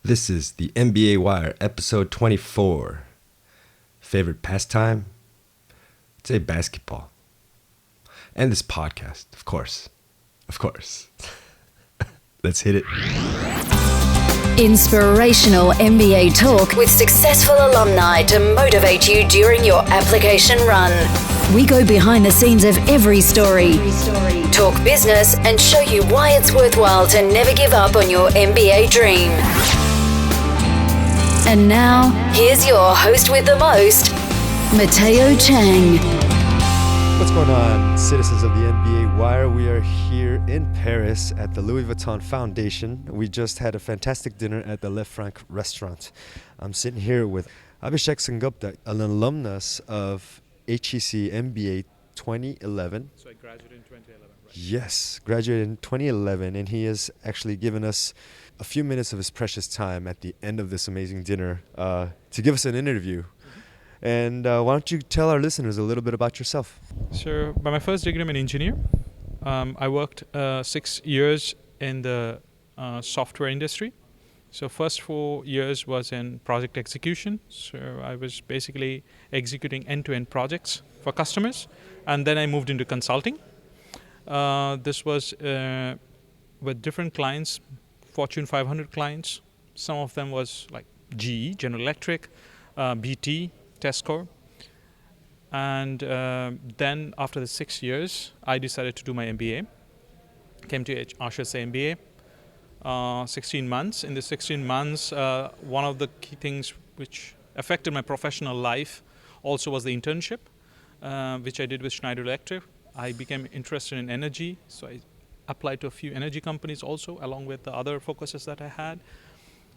This is the MBA Wire, episode 24. Favorite pastime? I'd say basketball. And this podcast, of course. Of course. Let's hit it. Inspirational MBA talk with successful alumni to motivate you during your application run. We go behind the scenes of every story, talk business, and show you why it's worthwhile to never give up on your MBA dream. And now, here's your host with the most, Mateo Chang. What's going on, citizens of the MBA Wire? We are here in Paris at the Louis Vuitton Foundation. We just had a fantastic dinner at the Le Franc restaurant. I'm sitting here with Abhishek Sengupta, an alumnus of HEC MBA 2011. So I graduated in 2011, right? Yes, graduated in 2011, and he has actually given us a few minutes of his precious time at the end of this amazing dinner to give us an interview. And why don't you tell our listeners a little bit about yourself? So by my first degree, I'm an engineer. I worked 6 years in the software industry. So first 4 years was in project execution. So I was basically executing end-to-end projects for customers. And then I moved into consulting. This was with different clients, Fortune 500 clients. Some of them was like GE, General Electric, BT, Tesco. And then after the 6 years, I decided to do my MBA. Came to HEC MBA, 16 months. In the 16 months, one of the key things which affected my professional life also was the internship, which I did with Schneider Electric. I became interested in energy, so I applied to a few energy companies also, along with the other focuses that I had.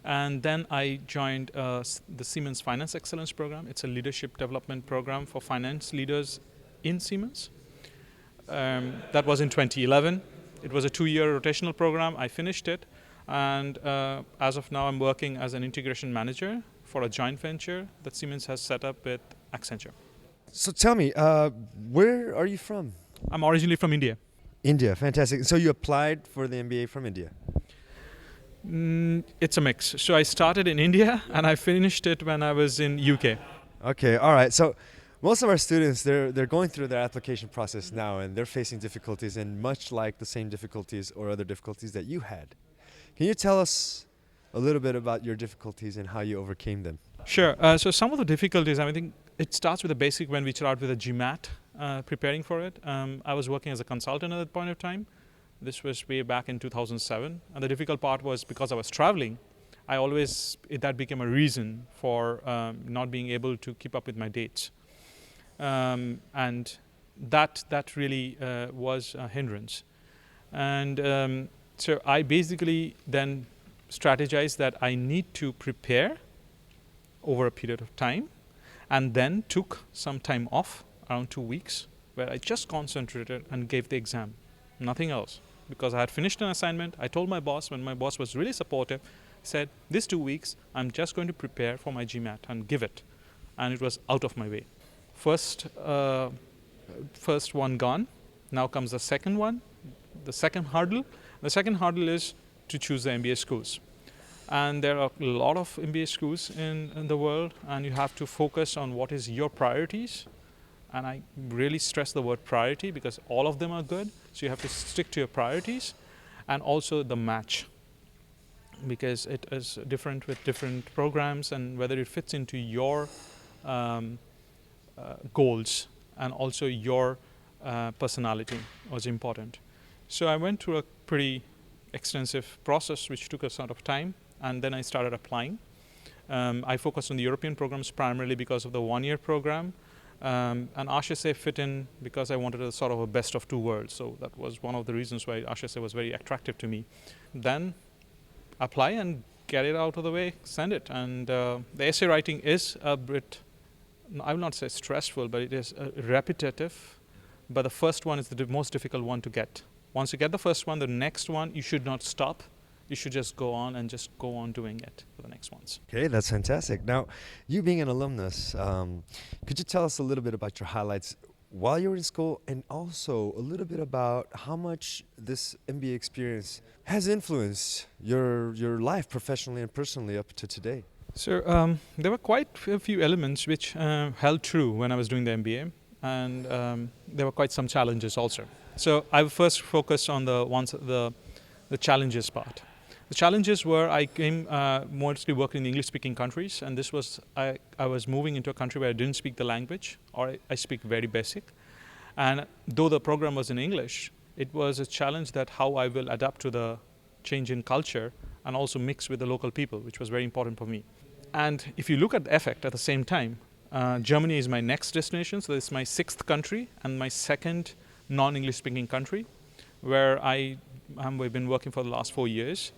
And then I joined the Siemens Finance Excellence Program. It's a leadership development program for finance leaders in Siemens. That was in 2011. It was a 2-year rotational program. I finished it. And as of now, I'm working as an integration manager for a joint venture that Siemens has set up with Accenture. So tell me, where are you from? I'm originally from India. India, fantastic. So you applied for the MBA from India? It's a mix. So I started in India and I finished it when I was in UK. Okay, all right. So most of our students, they're going through their application process now, and they're facing difficulties, and much like the same difficulties or other difficulties that you had. Can you tell us a little bit about your difficulties and how you overcame them? Sure. So some of the difficulties, I think it starts with the basic when we start with a GMAT, preparing for it. I was working as a consultant at that point of time. This was way back in 2007. And the difficult part was because I was traveling, that became a reason for not being able to keep up with my dates. And that really was a hindrance. And so I basically then strategized that I need to prepare over a period of time, and then took some time off, around 2 weeks, where I just concentrated and gave the exam, nothing else. Because I had finished an assignment, I told my boss, when my boss was really supportive, said, these 2 weeks, I'm just going to prepare for my GMAT and give it. And it was out of my way. First one gone, now comes the second one, the second hurdle. The second hurdle is to choose the MBA schools. And there are a lot of MBA schools in the world, and you have to focus on what is your priorities. And I really stress the word priority because all of them are good. So you have to stick to your priorities, and also the match, because it is different with different programs and whether it fits into your goals and also your personality was important. So I went through a pretty extensive process which took a sort of time, and then I started applying. I focused on the European programs primarily because of the 1-year program. And HEC fit in because I wanted a sort of a best of two worlds. So that was one of the reasons why HEC was very attractive to me. Then apply and get it out of the way, send it. And the essay writing is a bit, I will not say stressful, but it is repetitive. But the first one is the most difficult one to get. Once you get the first one, the next one, you should not stop. You should just go on doing it for the next ones. Okay, that's fantastic. Now, you being an alumnus, could you tell us a little bit about your highlights while you were in school, and also a little bit about how much this MBA experience has influenced your life professionally and personally up to today. So there were quite a few elements which held true when I was doing the MBA, and there were quite some challenges also. So I will first focus on the challenges part. The challenges were I came mostly working in English-speaking countries, and this was I was moving into a country where I didn't speak the language, or I speak very basic. And though the program was in English, it was a challenge that how I will adapt to the change in culture and also mix with the local people, which was very important for me. And if you look at the effect at the same time, Germany is my next destination, so it's my sixth country and my second non-English speaking country, where I've been working for the last 4 years.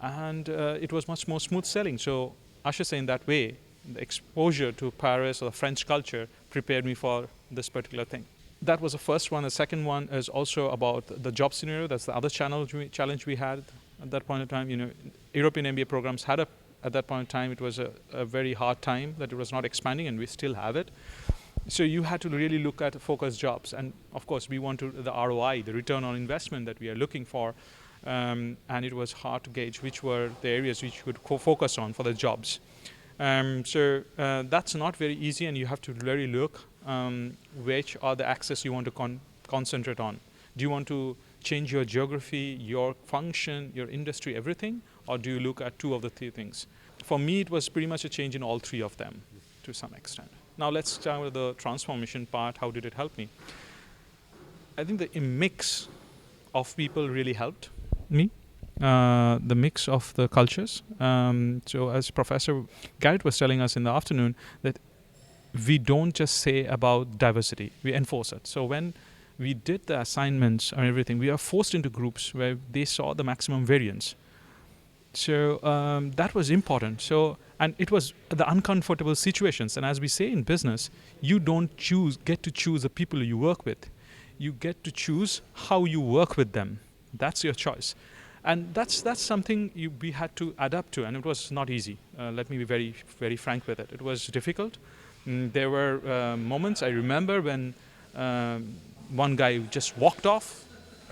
And it was much more smooth sailing. So I should say in that way, the exposure to Paris or the French culture prepared me for this particular thing. That was the first one. The second one is also about the job scenario. That's the other challenge we had at that point in time. You know, European MBA programs had at that point in time, it was a very hard time that it was not expanding, and we still have it. So you had to really look at focused jobs. And of course, we want the ROI, the return on investment that we are looking for. And it was hard to gauge which were the areas which you could focus on for the jobs. So that's not very easy, and you have to really look which are the axes you want to concentrate on. Do you want to change your geography, your function, your industry, everything, or do you look at two of the three things? For me, it was pretty much a change in all three of them to some extent. Now let's start with the transformation part. How did it help me? I think the mix of people really helped me, the mix of the cultures. So as Professor Garrette was telling us in the afternoon, that we don't just say about diversity, we enforce it. So when we did the assignments and everything, we are forced into groups where they saw the maximum variance. So that was important. So, and it was the uncomfortable situations. And as we say in business, you don't get to choose the people you work with. You get to choose how you work with them. That's your choice. And that's something we had to adapt to, and it was not easy. Let me be very, very frank with it. It was difficult. There were moments I remember when one guy just walked off,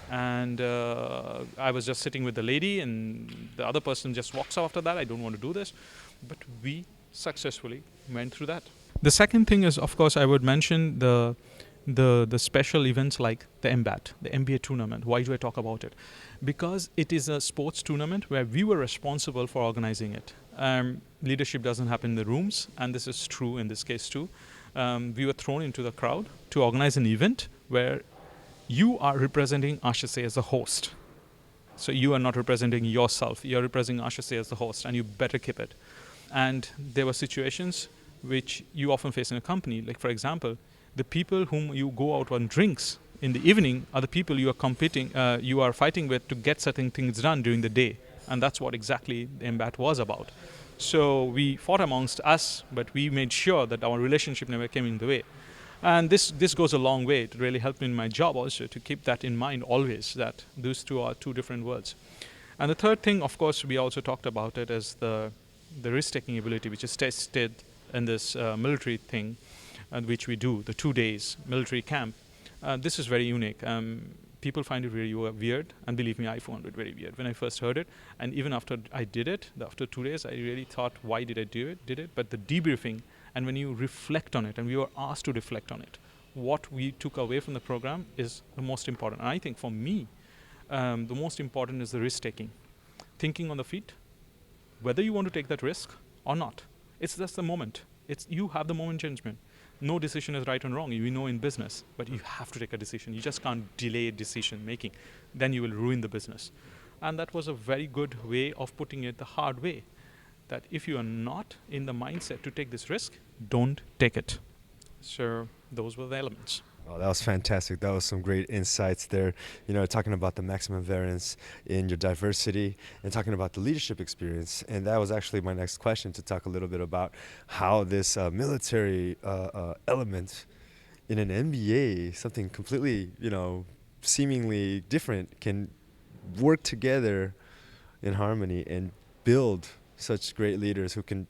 and I was just sitting with the lady, and the other person just walks off after that. I don't want to do this. But we successfully went through that. The second thing is, of course, I would mention the special events like the MBAT, the MBA tournament. Why do I talk about it? Because it is a sports tournament where we were responsible for organizing it. Leadership doesn't happen in the rooms, and this is true in this case too. We were thrown into the crowd to organize an event where you are representing HEC as a host. So you are not representing yourself, you are representing HEC as the host, and you better keep it. And there were situations which you often face in a company, like for example, the people whom you go out on drinks in the evening are the people you are fighting with to get certain things done during the day. And that's what exactly the MBAT was about. So we fought amongst us, but we made sure that our relationship never came in the way. And this goes a long way. It really helped me in my job also to keep that in mind always, that those two are two different worlds. And the third thing, of course, we also talked about it, is the risk-taking ability, which is tested in this military thing, which we do, the 2 days military camp. This is very unique. People find it really weird, and believe me, I found it very weird when I first heard it. And even after I did it, after 2 days, I really thought, why did I did it? But the debriefing, and when you reflect on it, and we were asked to reflect on it, what we took away from the program is the most important. And I think for me, the most important is the risk-taking. Thinking on the feet, whether you want to take that risk or not. It's just the moment. You have the moment judgment. No decision is right and wrong. We know in business, but you have to take a decision. You just can't delay decision making. Then you will ruin the business. And that was a very good way of putting it the hard way. That if you are not in the mindset to take this risk, don't take it. So those were the elements. Oh, that was fantastic. That was some great insights there. You know, talking about the maximum variance in your diversity and talking about the leadership experience. And that was actually my next question, to talk a little bit about how this military element in an MBA, something completely, seemingly different, can work together in harmony and build such great leaders who can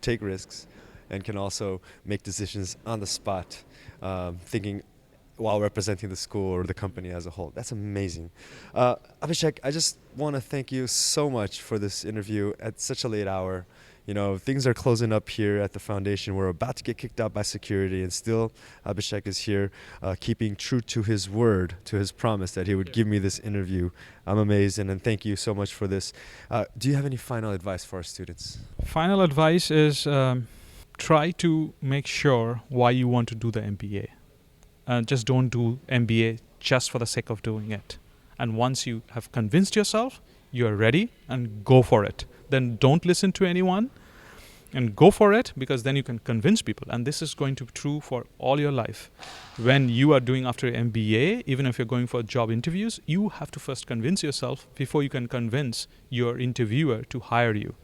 take risks and can also make decisions on the spot, thinking while representing the school or the company as a whole. That's amazing. Abhishek, I just want to thank you so much for this interview at such a late hour. You know, things are closing up here at the foundation. We're about to get kicked out by security, and still Abhishek is here keeping true to his word, to his promise that he would give me this interview. I'm amazed, and thank you so much for this. Do you have any final advice for our students? Final advice is try to make sure why you want to do the MBA. Just don't do MBA just for the sake of doing it. And once you have convinced yourself, you're ready, and go for it. Then don't listen to anyone and go for it, because then you can convince people. And this is going to be true for all your life. When you are doing after MBA, even if you're going for job interviews, you have to first convince yourself before you can convince your interviewer to hire you.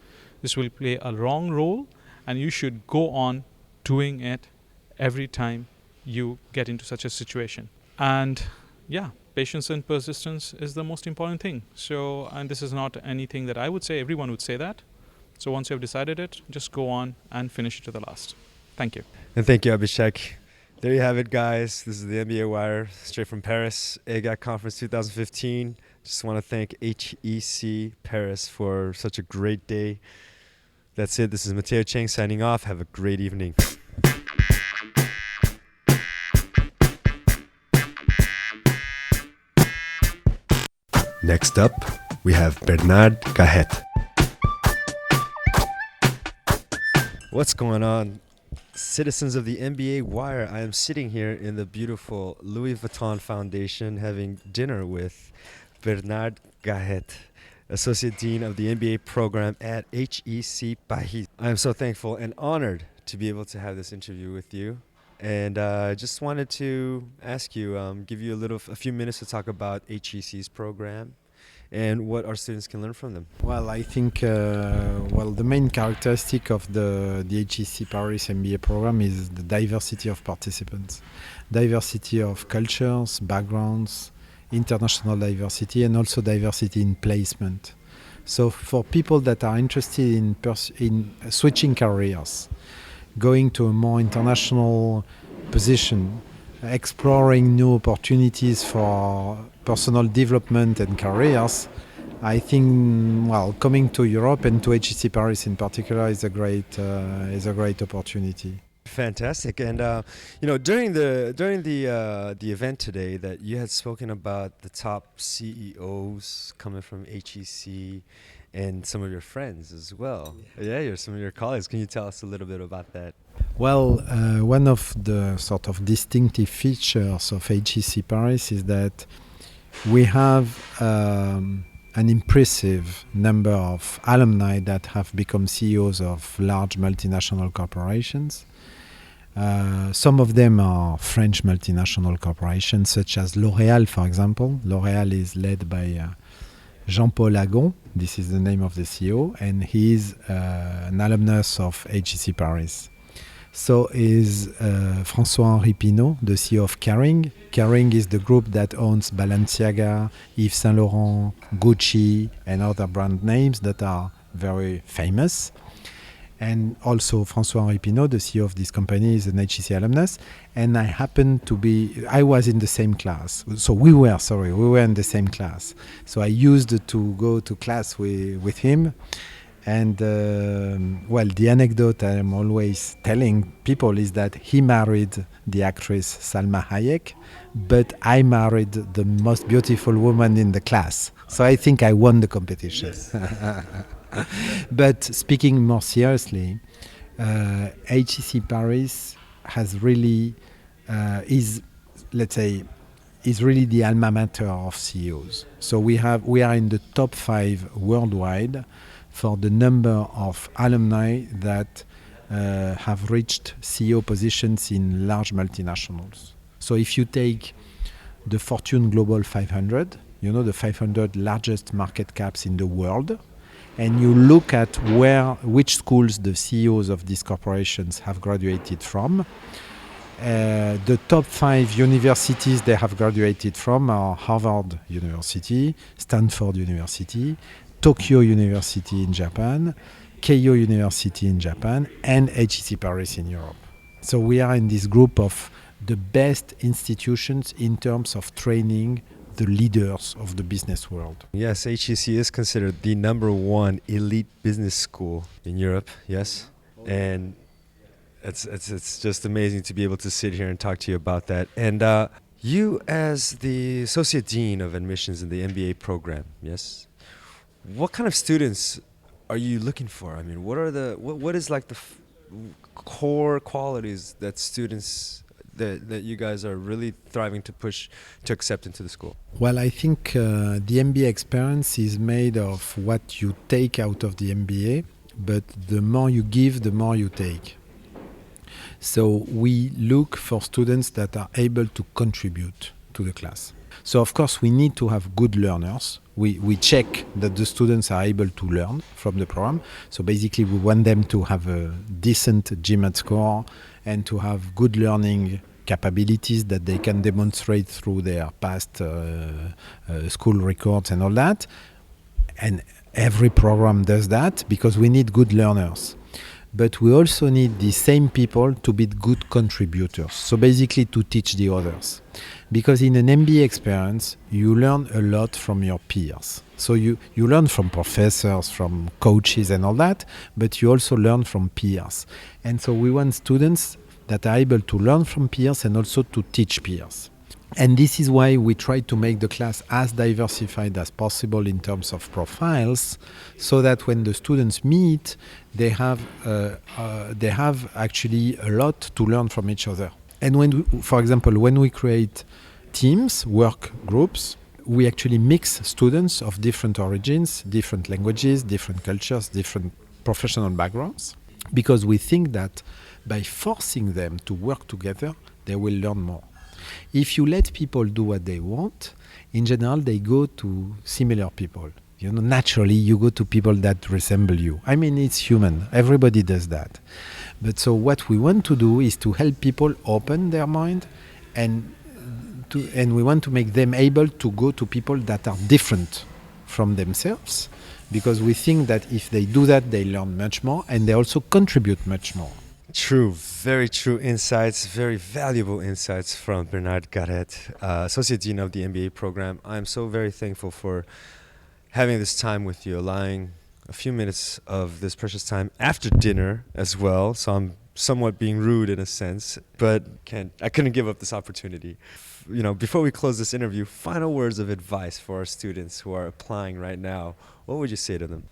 This will play a wrong role, and you should go on doing it every time you get into such a situation. And yeah, patience and persistence is the most important thing. So, and this is not anything that I would say, everyone would say that. So once you have decided it, just go on and finish it to the last. Thank you. And thank you, Abhishek. There you have it, guys. This is the MBA Wire, straight from Paris, AGAC Conference 2015. Just want to thank HEC Paris for such a great day. That's it. This is Mateo Cheng signing off. Have a great evening. Next up, we have Bernard Garrette. What's going on, citizens of the MBA Wire? I am sitting here in the beautiful Louis Vuitton Foundation having dinner with Bernard Garrette, Associate Dean of the MBA program at HEC Paris. I am so thankful and honored to be able to have this interview with you. And I just wanted to ask you, give you a few minutes to talk about HEC's program and what our students can learn from them. Well, I think the main characteristic of the HEC Paris MBA program is the diversity of participants, diversity of cultures, backgrounds, international diversity, and also diversity in placement. So for people that are interested in switching careers, going to a more international position, exploring new opportunities for personal development and careers, I think, coming to Europe and to HEC Paris in particular is a great opportunity. Fantastic. And during the event today, that you had spoken about the top CEOs coming from HEC and some of your friends as well. Yeah, some of your colleagues. Can you tell us a little bit about that? Well, one of the sort of distinctive features of HEC Paris is that we have an impressive number of alumni that have become CEOs of large multinational corporations. Some of them are French multinational corporations, such as L'Oréal, for example. L'Oréal is led by Jean-Paul Agon. This is the name of the CEO, and he is an alumnus of HEC Paris. So is François-Henri Pinault, the CEO of Kering. Kering is the group that owns Balenciaga, Yves Saint Laurent, Gucci, and other brand names that are very famous. And also François-Henri Pinault, the CEO of this company, is an HEC alumnus. And I was in the same class. So we were in the same class. So I used to go to class with him. And the anecdote I'm always telling people is that he married the actress Salma Hayek, but I married the most beautiful woman in the class. So I think I won the competition. Yes. But speaking more seriously, HEC Paris has really is really the alma mater of CEOs. So we are in the top 5 worldwide for the number of alumni that have reached CEO positions in large multinationals. So if you take the Fortune Global 500, the 500 largest market caps in the world, and you look at which schools the CEOs of these corporations have graduated from, the top 5 universities they have graduated from are Harvard University, Stanford University, Tokyo University in Japan, Keio University in Japan, and HEC Paris in Europe. So we are in this group of the best institutions in terms of training the leaders of the business world. Yes, HEC is considered the number one elite business school in Europe, yes. And it's just amazing to be able to sit here and talk to you about that. And you as the Associate Dean of Admissions in the MBA program, yes, what kind of students are you looking for? I mean, what is like the core qualities that students that you guys are really thriving to push to accept into the school? Well, I think the MBA experience is made of what you take out of the MBA, but the more you give, the more you take. So we look for students that are able to contribute to the class. So of course we need to have good learners. We check that the students are able to learn from the program. So basically we want them to have a decent GMAT score and to have good learning capabilities that they can demonstrate through their past school records and all that. And every program does that because we need good learners. But we also need the same people to be good contributors. So basically to teach the others. Because in an MBA experience, you learn a lot from your peers. So you learn from professors, from coaches and all that, but you also learn from peers. And so we want students that are able to learn from peers and also to teach peers. And this is why we try to make the class as diversified as possible in terms of profiles, so that when the students meet, they have actually a lot to learn from each other. And for example, when we create teams, work groups, we actually mix students of different origins, different languages, different cultures, different professional backgrounds, because we think that by forcing them to work together, they will learn more. If you let people do what they want, in general, they go to similar people. You know, naturally, you go to people that resemble you. I mean, it's human. Everybody does that. But so what we want to do is to help people open their mind, and we want to make them able to go to people that are different from themselves, because we think that if they do that, they learn much more and they also contribute much more. True, very true insights, very valuable insights from Bernard Garrette, Associate Dean of the MBA program. I'm so very thankful for having this time with you, allowing a few minutes of this precious time after dinner as well. So I'm somewhat being rude in a sense, but I couldn't give up this opportunity. You know, before we close this interview, final words of advice for our students who are applying right now. What would you say to them?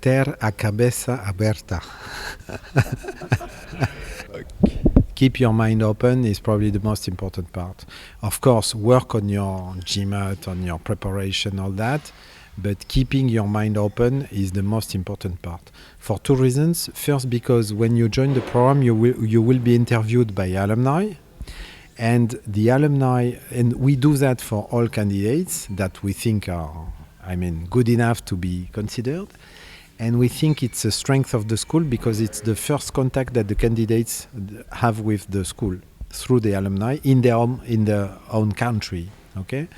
Ter a cabeça aberta. Keep your mind open is probably the most important part. Of course, work on your GMAT, on your preparation, all that, but keeping your mind open is the most important part. For two reasons. First, because when you join the program, you will be interviewed by alumni, and the alumni, and we do that for all candidates that we think are, good enough to be considered. And we think it's a strength of the school because it's the first contact that the candidates have with the school through the alumni in their own country. Okay,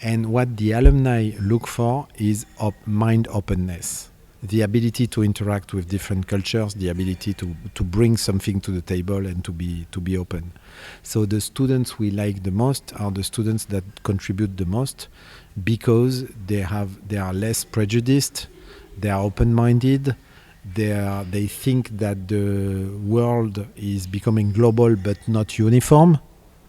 and what the alumni look for is mind openness, the ability to interact with different cultures, the ability to bring something to the table and to be open. So the students we like the most are the students that contribute the most because they are less prejudiced. They are open-minded. They think that the world is becoming global but not uniform.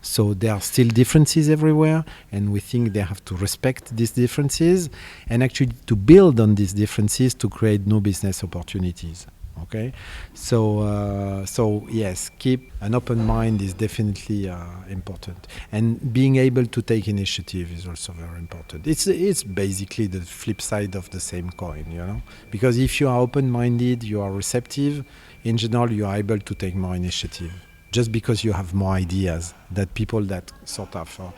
So there are still differences everywhere, and we think they have to respect these differences and actually to build on these differences to create new business opportunities. Okay, so yes, keep an open mind is definitely important, and being able to take initiative is also very important. It's basically the flip side of the same coin, you know, because if you are open-minded, you are receptive. In general, you are able to take more initiative, just because you have more ideas than people that sort of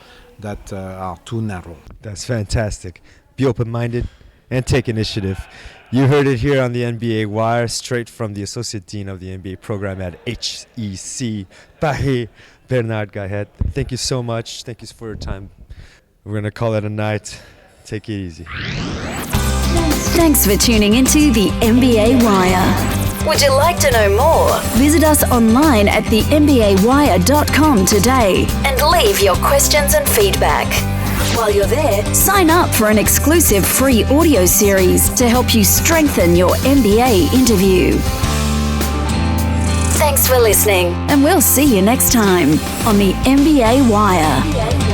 are too narrow. That's fantastic. Be open-minded and take initiative. You heard it here on the MBA Wire, straight from the Associate Dean of the MBA program at HEC, Paris, Bernard Garrette. Thank you so much. Thank you for your time. We're going to call it a night. Take it easy. Thanks for tuning into the MBA Wire. Would you like to know more? Visit us online at thembawire.com today and leave your questions and feedback. While you're there, sign up for an exclusive free audio series to help you strengthen your MBA interview. Thanks for listening, and we'll see you next time on the MBA Wire.